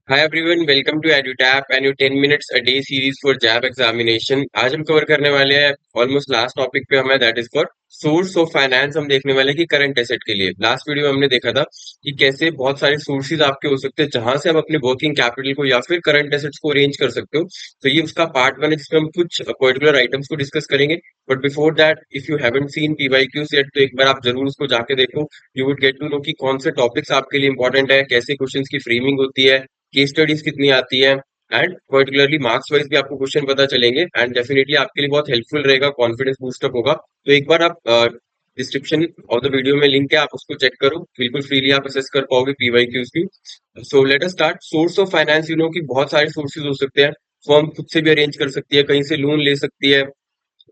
Hi everyone, welcome to edutap and your 10 minutes a day series for JAIIB examination. आज हम cover करने वाले हैं ऑलमोस्ट लास्ट टॉपिक पे हम है, that is for source of finance. हम देखने वाले हैं कि करंट एसेट के लिए लास्ट वीडियो में हमने देखा था कि कैसे बहुत सारे सोर्सेज आपके हो सकते हैं जहां से आप अपने वर्किंग कैपिटल को या फिर करंट एसेट्स को अरेंज कर सकते हो। तो ये उसका पार्ट वन है जिसमें हम कुछ पर्टिकुलर आइटम्स को डिस्कस करेंगे। But before that, if you haven't seen PYQs yet, तो एक बार आप जरूर उसको जाके देखो। You would get to know कि कौन से टॉपिक्स आपके लिए इंपॉर्टेंट है, कैसे क्वेश्चंस की फ्रेमिंग होती है, केस स्टडीज कितनी आती है, एंड पर्टिकुलरली मार्क्स वाइज भी आपको क्वेश्चन पता चलेंगे। एंड डेफिनेटली आपके लिए बहुत हेल्पफुल रहेगा, कॉन्फिडेंस बूस्टअप होगा। तो एक बार आप डिस्क्रिप्शन ऑफ द वीडियो में लिंक है, आप उसको चेक करो, बिल्कुल फ्रीली आप असेस कर पाओगे पीवाईक्यूज की। So let us start. Source of finance, you know कि बहुत सारे सोर्सेज हो सकते हैं। फर्म खुद से भी अरेंज कर सकती है, कहीं से लोन ले सकती है।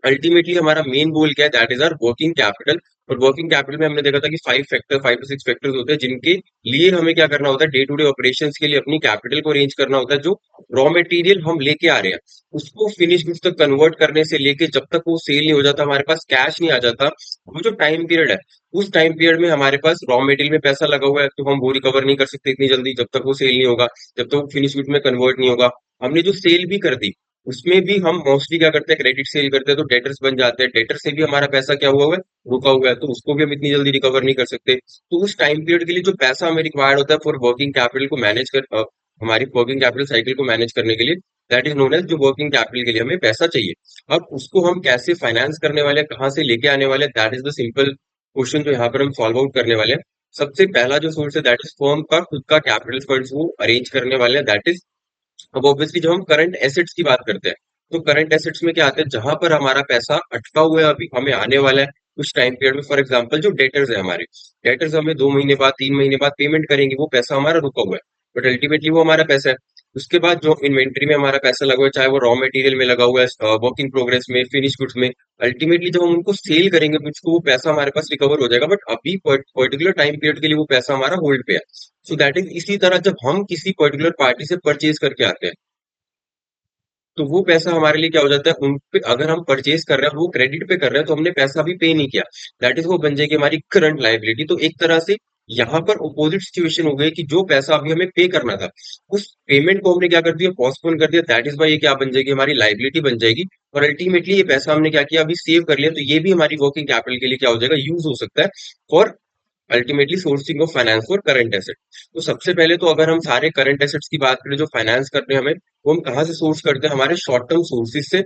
अल्टीमेटली हमारा मेन गोल क्या है, that is our working capital. और वर्किंग कैपिटल में हमने देखा था कि 5 टू 6 फैक्टर्स होते हैं जिनके लिए हमें क्या करना होता है, डे टू डे ऑपरेशंस के लिए अपनी कैपिटल को अरेंज करना होता है। जो रॉ मटेरियल हम लेके आ रहे हैं उसको फिनिश गुड्स तक कन्वर्ट करने से लेके जब तक वो सेल नहीं हो जाता, हमारे पास कैश नहीं आ जाता, वो जो टाइम पीरियड है, उस टाइम पीरियड में हमारे पास रॉ मटेरियल में पैसा लगा हुआ है तो हम वो रिकवर नहीं कर सकते इतनी जल्दी, जब तक वो सेल नहीं होगा, जब तक वो फिनिश गुड में कन्वर्ट नहीं होगा। हमने जो सेल भी कर दी उसमें भी हम मोस्टली क्या करते हैं, क्रेडिट सेल करते हैं, तो डेटर्स बन जाते हैं। डेटर से भी हमारा पैसा क्या हुआ हुआ है, रुका हुआ है, तो उसको भी हम इतनी जल्दी रिकवर नहीं कर सकते। तो उस टाइम पीरियड के लिए जो पैसा हमें रिक्वायर्ड होता है फॉर वर्किंग कैपिटल को मैनेज हमारी वर्किंग कैपिटल साइकिल को मैनेज करने के लिए, दैट इज नोन एज, जो वर्किंग कैपिटल के लिए हमें पैसा चाहिए। अब उसको हम कैसे फाइनेंस करने वाले हैं, कहाँ से लेके आने वाले हैं, that is the simple question जो यहाँ पर हम सॉल्व आउट करने वाले हैं। सबसे पहला जो सोर्स है दैट इज फर्म का खुद का कैपिटल फंड्स, वो अरेंज करने वाले हैं, दैट इज। अब ऑब्वियसली जब हम करंट एसेट्स की बात करते हैं तो करंट एसेट्स में क्या आता है, जहां पर हमारा पैसा अटका हुआ है, अभी हमें आने वाला है कुछ टाइम पीरियड में। फॉर एग्जांपल जो डेटर्स है हमारे, डेटर्स हमें 2 महीने बाद 3 महीने बाद पेमेंट करेंगे, वो पैसा हमारा रुका हुआ है, बट अल्टीमेटली वो हमारा पैसा है। उसके बाद जो इन्वेंट्री में हमारा पैसा लगा हुआ है, चाहे वो रॉ मटेरियल में लगा हुआ है, वर्क इन प्रोग्रेस में, फिनिश गुड्स में, अल्टीमेटली जब हम उनको सेल करेंगे मुझको वो पैसा हमारे पास रिकवर हो जाएगा, बट अभी पर्टिकुलर टाइम पीरियड के लिए वो पैसा हमारा होल्ड पे है। सो दैट इज, इसी तरह जब हम किसी पर्टिकुलर पार्टी से परचेज करके आते हैं तो वो पैसा हमारे लिए क्या हो जाता है, उन पे अगर हम परचेज कर रहे हैं, वो क्रेडिट पे कर रहे हैं, तो हमने पैसा अभी पे नहीं किया, दैट इज वो बन जाएगी हमारी करंट लायबिलिटी। तो एक तरह से यहाँ पर अपोजिट सिचुएशन हो गई कि जो पैसा अभी हमें पे करना था, उस पेमेंट को हमने क्या कर दिया, पोस्टपोन कर दिया, दैट इज वाई ये क्या बन जाएगी, हमारी लायबिलिटी बन जाएगी। और अल्टीमेटली ये पैसा हमने क्या किया, अभी सेव कर लिया, तो ये भी हमारी वर्किंग कैपिटल के लिए क्या हो जाएगा, यूज हो सकता है for ultimately sourcing of finance for current asset. तो सबसे पहले तो अगर हम सारे करंट एसेट्स की बात करें जो फाइनेंस करते हैं हमें, वो हम कहाँ से सोर्स करते हैं, हमारे शॉर्ट टर्म सोर्सेज से,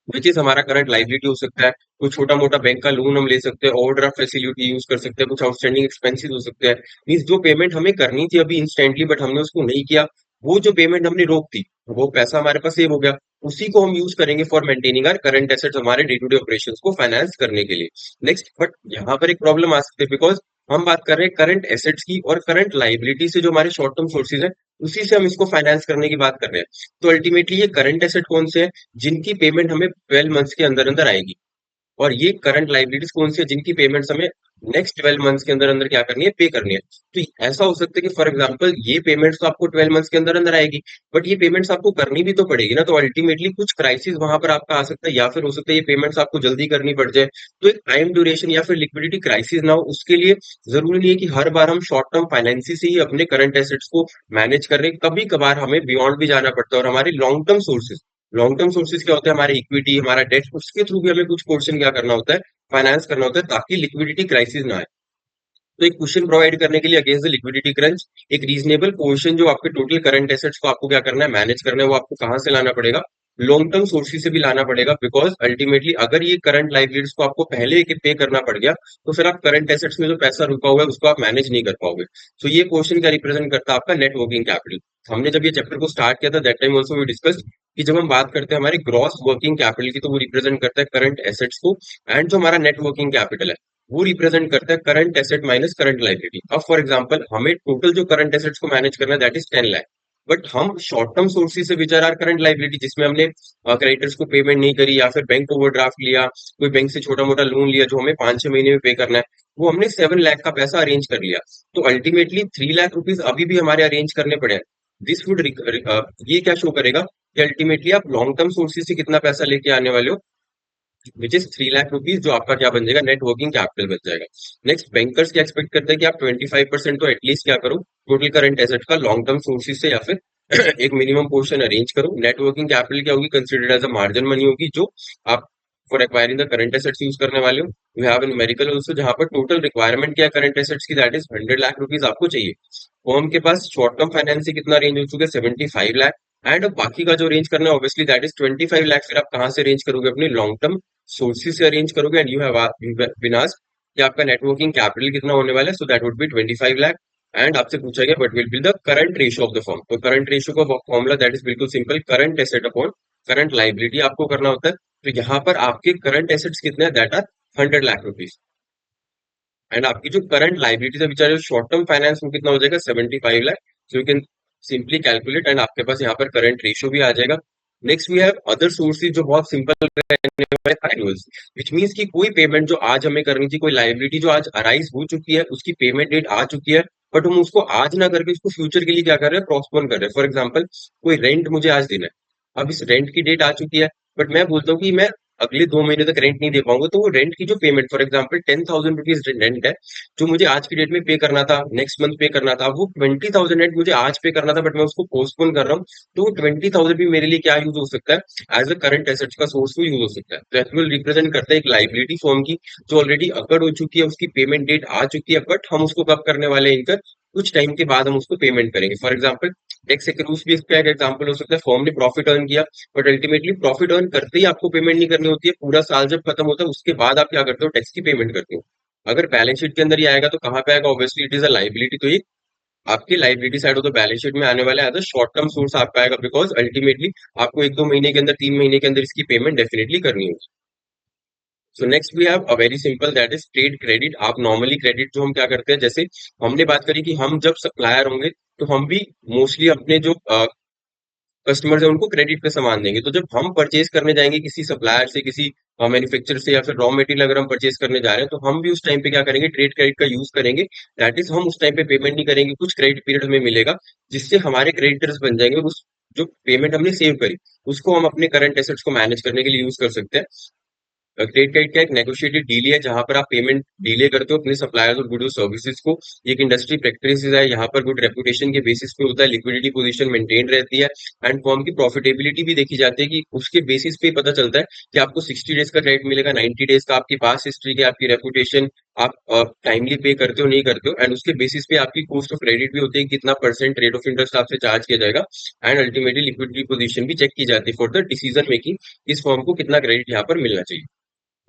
विच इज हमारा करंट लाइबिलिटी हो सकता है, कोई छोटा मोटा बैंक का लोन हम ले सकते हैं, ओवरड्राफ्ट फैसिलिटी यूज कर सकते हैं, कुछ आउटस्टैंडिंग एक्सपेंसेस हो सकते हैं। मीन्स जो पेमेंट हमें करनी थी अभी इंस्टेंटली बट हमने उसको नहीं किया, वो जो पेमेंट हमने रोक दी, वो पैसा हमारे पास सेव हो गया, उसी को हम यूज करेंगे for maintaining our current assets, हमारे डे टू डे ऑपरेशंस को फाइनेंस करने के लिए। नेक्स्ट, बट यहाँ पर एक प्रॉब्लम आ सकती है, बिकॉज हम बात कर रहे हैं करंट एसेट्स की और करंट लाइबिलिटी से, जो हमारे शॉर्ट टर्म सोर्सेज है उसी से हम इसको फाइनेंस करने की बात कर रहे हैं। तो अल्टीमेटली ये करंट एसेट कौन से हैं, जिनकी पेमेंट हमें 12 मंथ्स के अंदर अंदर आएगी, और ये करंट लाइबिलिटीज कौन सी है जिनकी पेमेंट्स हमें नेक्स्ट 12 मंथ्स के अंदर अंदर क्या करनी है, पे करनी है। तो ऐसा हो सकता है कि फॉर एग्जांपल ये पेमेंट्स तो आपको 12 मंथ्स के अंदर अंदर आएगी, बट ये पेमेंट्स आपको करनी भी तो पड़ेगी ना, तो अल्टीमेटली कुछ क्राइसिस वहां पर आपका आ सकता है, या फिर हो सकता है ये पेमेंट्स आपको जल्दी करनी पड़ जाए। तो एक टाइम ड्यूरेशन या फिर लिक्विडिटी क्राइसिस ना हो, उसके लिए जरूरी नहीं है कि हर बार हम शॉर्ट टर्म फाइनेंसिस से ही अपने करंट एसेट्स को मैनेज कर रहे हैं, कभी कभार हमें बियॉन्ड भी जाना पड़ता है, और हमारे लॉन्ग टर्म सोर्सेज क्या होते हैं, हमारे इक्विटी, हमारा डेट, उसके थ्रू भी हमें कुछ पोर्शन क्या करना होता है, फाइनेंस करना होता है, ताकि लिक्विडिटी क्राइसिस ना आए। तो एक क्वेश्चन प्रोवाइड करने के लिए अगेंस्ट द लिक्विडिटी क्रंच, एक रीजनेबल पोर्शन जो आपके टोटल करंट एसेट्स को आपको क्या करना है, मैनेज करना है, वो आपको कहाँ से लाना पड़ेगा, लॉन्ग टर्म सोर्सेज से भी लाना पड़ेगा। बिकॉज अल्टीमेटली अगर ये करंट लाइबिलिटीज को आपको पहले एक पे करना पड़ गया, तो फिर आप करंट एसेट्स में जो पैसा रुका हुआ है उसको आप मैनेज नहीं कर पाओगे। तो ये क्वेश्चन क्या रिप्रेजेंट करता है, आपका नेट वर्किंग कैपिटल। हमने जब ये चैप्टर को स्टार्ट किया था, that time also we discuss कि जब हम बात करते हैं हमारे ग्रॉस वर्किंग कैपिटल की, तो वो रिप्रेजेंट करता है करंट एसेट्स को, एंड जो हमारा नेट वर्किंग कैपिटल है वो रिप्रेजेंट करता है current asset minus current liability. अब फॉर एग्जांपल हमें टोटल जो करंट एसेट्स को मैनेज करना है दैट इज 10 लाख, बट हम शॉर्ट टर्म सोर्सेज से विच आर करंट लाइबिलिटी, जिसमें हमने क्रेडिटर्स को पेमेंट नहीं करी, या फिर बैंक ओवरड्राफ्ट लिया, कोई बैंक से छोटा मोटा लोन लिया जो हमें 5-6 महीने में पे करना है, वो हमने 7 लाख का पैसा अरेंज कर लिया। तो अल्टीमेटली 3 लाख रुपीज अभी भी हमारे अरेंज करने पड़े हैं। दिस वुड ये क्या शो करेगा कि अल्टीमेटली आप लॉन्ग टर्म सोर्सेज से कितना पैसा लेके आने वाले हो, विच इज 3 लाख रुपीज, जो आपका क्या बन जाएगा, नेट वर्किंग कैपिटल बन जाएगा। नेक्स्ट, बैंकर्स क्या एक्सपेक्ट करते हैं कि आप 25% तो एटलीस्ट क्या करो टोटल करंट एसेट का लॉन्ग टर्म सोर्सेज से या फिर एक मिनिमम पोर्शन अरेंज करो। नेट वर्किंग कैपिटल क्या होगी, considered as a margin money होगी, जो आप for acquiring the current assets use करने वाले हो। You have an numerical also, जहां पर टोटल रिक्वायरमेंट क्या है करंट एसेट्स की, दैट इज 100 लाख रुपीज आपको चाहिए। फर्म के पास शॉर्ट टर्म फाइनेंस से कितना रेंज हो चुका है, 75 लाख। एंड अब बाकी का जो अरेंज करना है ऑब्वियसली दैट इज 25 लाख। फिर आप कहाँ से अरेंज करोगे, अपने लॉन्ग टर्म सोर्सेज से अरेंज करोगे। And you have been asked कि आपका नेटवर्किंग कैपिटल कितना होने वाला है, so that would be 25 lakh. And आपसे पूछा गया what will be the current ratio of the firm. तो करंट रेशियो का फॉर्मूला दैट इज बिल्कुल simple, current asset upon current liability आपको करना होता है। तो यहाँ पर आपके करंट एसेट्स कितने हैं, that are 100 lakh rupees. And आपकी जो करंट लाइबिलिटी है बेचारे शॉर्ट टर्म फाइनेंस में कितना हो जाएगा, 75 lakh. So you can simply calculate, and आपके पास यहाँ पर करंट रेशियो भी आ जाएगा। Next we have other sources जो बहुत सिंपल रहने वाले, एनुअल्स, व्हिच मींस कि कोई पेमेंट जो आज हमें करनी थी, कोई लाइबिलिटी जो आज अराइज हो चुकी है, उसकी पेमेंट डेट आ चुकी है, बट हम उसको आज ना करके उसको फ्यूचर के लिए क्या कर रहे हैं, प्रोस्पोन कर रहे हैं। फॉर एग्जाम्पल, कोई रेंट मुझे आज देना है, अब इस रेंट की डेट आ चुकी है, बट मैं बोलता हूँ कि मैं अगले 2 महीने तक रेंट नहीं दे पाऊंगा, तो वो रेंट की जो payment, for example 10,000 rupees rent है जो मुझे आज की डेट में पे करना था, नेक्स्ट मंथ पे करना था, वो 20,000 रेंट मुझे आज पे करना था, बट मैं उसको पोस्टपोन कर रहा हूँ। तो वो 20,000 भी मेरे लिए क्या यूज हो सकता है, एज अ करंट एसेट्स का सोर्स वो यूज हो सकता है। तो एक्चुअल रिप्रेजेंट करता है एक लाइबिलिटी फॉर्म की, जो ऑलरेडी अकर्ड हो चुकी है, उसकी पेमेंट डेट आ चुकी है, बट हम उसको कब करने वाले हैं, इनकर कुछ टाइम के बाद हम उसको पेमेंट करेंगे। फॉर एग्जाम्पल, टैक्स एक्रूज भी इसका एक एग्जाम्पल हो सकता है। फॉर्म ने प्रॉफिट अर्न किया, बट अल्टीमेटली प्रॉफिट अर्न करते ही आपको पेमेंट नहीं करनी होती है, पूरा साल जब खत्म होता है उसके बाद आप क्या करते हो, टैक्स की पेमेंट करते हो। अगर बैलेंस शीट के अंदर ये आएगा तो कहाँ पे आएगा, obviously it is a liability. तो ये आपकी लाइबिलिटी साइड हो तो बैलेंस शीट में आने वाला है, as a short term source आपका आएगा, बिकॉज अल्टीमेटली आपको 1-2 महीने के अंदर, 3 महीने के अंदर इसकी पेमेंट डेफिनेटली करनी होगी। So next we have a very simple, that is trade credit. आप नॉर्मली क्रेडिट जो हम क्या करते हैं, जैसे हमने बात करी कि हम जब सप्लायर होंगे तो हम भी मोस्टली अपने जो कस्टमर्स है उनको क्रेडिट पे सामान देंगे। तो जब हम परचेज करने जाएंगे किसी सप्लायर से, किसी मैन्युफैक्चरर से, या फिर रॉ मटेरियल अगर हम परचेज करने जा रहे हैं, तो हम भी उस टाइम पे क्या करेंगे, ट्रेड क्रेडिट का यूज करेंगे। दैट इज हम उस टाइम पे पेमेंट नहीं करेंगे, कुछ क्रेडिट पीरियड हमें मिलेगा, जिससे हमारे क्रेडिटर्स बन जाएंगे। उस जो पेमेंट हमने सेव करी उसको हम अपने करंट एसेट्स को मैनेज करने के लिए यूज कर सकते हैं। क्रेडिट कार्ड का एक नेगोशिएटेड डील है, जहां पर आप पेमेंट डिले करते हो अपने सप्लायर्स और गुड्स और सर्विसेज को। ये एक इंडस्ट्री प्रैक्टिस है, यहाँ पर गुड रेपुटेशन के बेसिस पे होता है, लिक्विडिटी पोजीशन मेंटेन रहती है, एंड फर्म की प्रॉफिटेबिलिटी भी देखी जाती है कि उसके बेसिस पे पता चलता है कि आपको 60 डेज का क्रेडिट मिलेगा, 90 डेज का। आपकी पास हिस्ट्री की, आपकी रेपुटेशन, आप टाइमली पे करते हो नहीं करते हो, एंड उसके बेसिस पे आपकी कॉस्ट ऑफ क्रेडिट भी होती है, कितना परसेंट रेट ऑफ इंटरेस्ट आपसे चार्ज किया जाएगा। एंड अल्टीमेटली लिक्विडिटी पोजीशन भी चेक की जाती है फॉर द डिसीजन मेकिंग, इस फर्म को कितना क्रेडिट यहाँ पर मिलना चाहिए।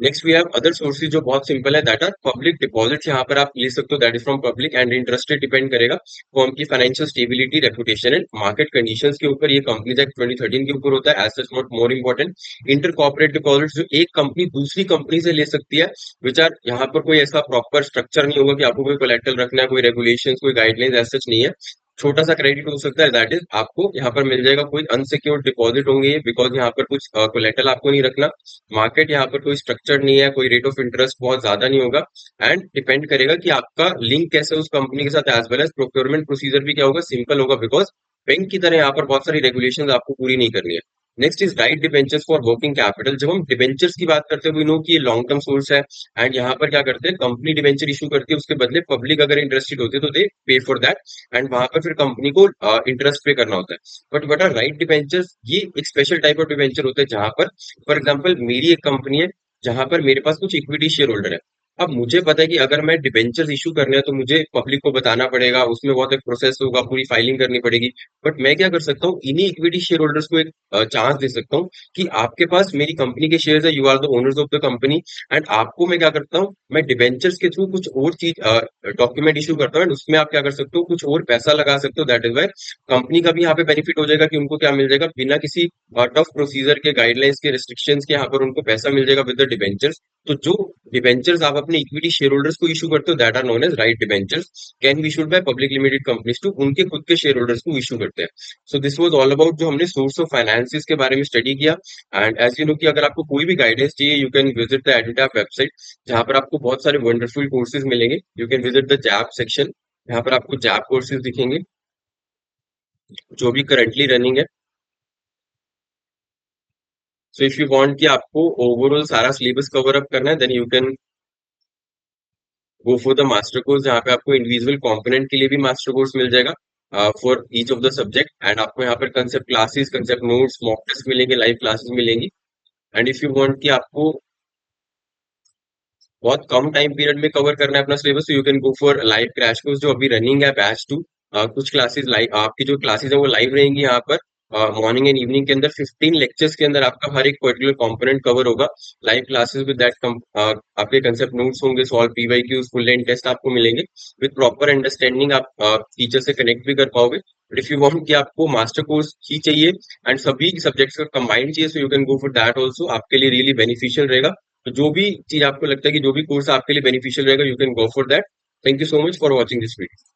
Next we have other sources जो बहुत सिंपल है, दैट आर पब्लिक डिपॉजिट्स। यहाँ पर आप ले सकते हो, that is from public, and interest rate depend करेगा फर्म की financial stability, reputation and market conditions के ऊपर। ये कंपनीज एक्ट 2013 के ऊपर होता है, as such not more important. Inter corporate deposits जो एक कंपनी दूसरी कंपनी से ले सकती है, विच आर, यहाँ पर कोई ऐसा प्रॉपर स्ट्रक्चर नहीं होगा कि आपको कोई कोलेक्टल रखना है, कोई रेगुलेशन, कोई गाइडलाइंस एज सच नहीं है। छोटा सा क्रेडिट हो सकता है, दैट इज आपको यहाँ पर मिल जाएगा। कोई अनसिक्योर्ड डिपॉजिट होंगे, बिकॉज यहाँ पर कुछ कोलेक्टल आपको नहीं रखना। मार्केट यहाँ पर कोई स्ट्रक्चर नहीं है, कोई रेट ऑफ इंटरेस्ट बहुत ज्यादा नहीं होगा, एंड डिपेंड करेगा कि आपका लिंक कैसे है उस कंपनी के साथ, as well as procurement procedure भी क्या होगा, सिंपल होगा, बिकॉज बैंक की तरह यहाँ पर बहुत सारी रेगुलेशन आपको पूरी नहीं करनी है। Next is right debentures for working capital. जब हम डिबेंचर्स की बात करते हैं, वी नो कि ये लॉन्ग टर्म सोर्स है, एंड यहाँ पर क्या करते हैं, कंपनी डिबेंचर इशू करती है, उसके बदले पब्लिक अगर इंटरेस्टेड होती है तो दे पे फॉर दैट, एंड वहां पर फिर कंपनी को इंटरेस्ट पे करना होता है। But what are right debentures, ये एक स्पेशल टाइप ऑफ डिबेंचर होता है, जहां पर फॉर एग्जाम्पल मेरी एक कंपनी है जहां पर मेरे पास कुछ इक्विटी शेयर होल्डर है। अब मुझे पता है कि अगर मैं डिबेंचर्स इशू करने हैं तो मुझे पब्लिक को बताना पड़ेगा, उसमें बहुत एक प्रोसेस होगा, पूरी फाइलिंग करनी पड़ेगी। बट मैं क्या कर सकता हूँ, इन्हीं इक्विटी शेयर होल्डर्स को एक चांस दे सकता हूँ कि आपके पास मेरी कंपनी के शेयर्स है, you are the owners of the company, and आपको मैं क्या करता हूँ, मैं डिबेंचर्स के थ्रू कुछ और चीज डॉक्यूमेंट इशू करता हूँ, एंड उसमें आप क्या कर सकते हो, कुछ और पैसा लगा सकते हो। दैट इज वाई कंपनी का भी यहाँ पे बेनिफिट हो जाएगा कि उनको क्या मिल जाएगा, बिना किसी टफ प्रोसीजर के, गाइडलाइंस के, रिस्ट्रिक्शंस के, यहाँ पर उनको पैसा मिल जाएगा विद द डिबेंचर्स। तो जो डिबेंचर्स आप अपने इक्विटी शेयर होल्डर्स को इशू करते हो, that are known as right debentures, can be issued by public limited companies to उनके खुद के शेयर होल्डर्स को इशू करते हैं। So this was all about जो हमने सोर्स ऑफ फाइनेंसिस के बारे में स्टडी किया। एंड एज यू नो कि अगर आपको कोई भी गाइडेंस चाहिए, you can visit the Edutap website, जहां पर आपको बहुत सारे वंडरफुल कोर्सेज मिलेंगे। You can visit the zap section, यहाँ पर आपको जैप कोर्सेज दिखेंगे जो भी करंटली रनिंग है। सो इफ यू वांट कि आपको ओवरऑल सारा सिलेबस कवर अप करना है, then you can go for the master course, जहाँ पे आपको इंडिविजुअल कंपोनेंट के लिए भी मास्टर कोर्स मिल जाएगा। For each of the subject. And आपको यहाँ पर concept classes, concept notes, mock test मिलेंगे, लाइव क्लासेस मिलेंगी। एंड इफ यू वांट कि आपको बहुत कम टाइम पीरियड में कवर करना है अपना सिलेबस, तो you can go for live crash course जो अभी रनिंग है, बैच 2। कुछ क्लासेस लाइव, आपकी जो क्लासेस है वो लाइव रहेंगी यहाँ पर। मॉर्निंग एंड इवनिंग के अंदर 15 लेक्चर्स के अंदर आपका हर एक पर्टिकुलर कंपोनेंट कवर होगा। लाइव क्लासेस विद दैट आपके कंसेप्ट नोट्स होंगे, solve PYQs, full length test आपको मिलेंगे। विद प्रॉपर अंडरस्टैंडिंग आप टीचर से कनेक्ट भी कर पाओगे। बट इफ यू वांट कि आपको मास्टर कोर्स ही चाहिए एंड सभी सब्जेक्ट्स का कंबाइंड चाहिए, सो you can go for that also. आपके लिए रियली बेनिफिशियल रहेगा। तो जो भी चीज आपको लगता है कि जो भी कोर्स आपके लिए बेनिफिशियल रहेगा, you can go for that. Thank you so much for watching this video.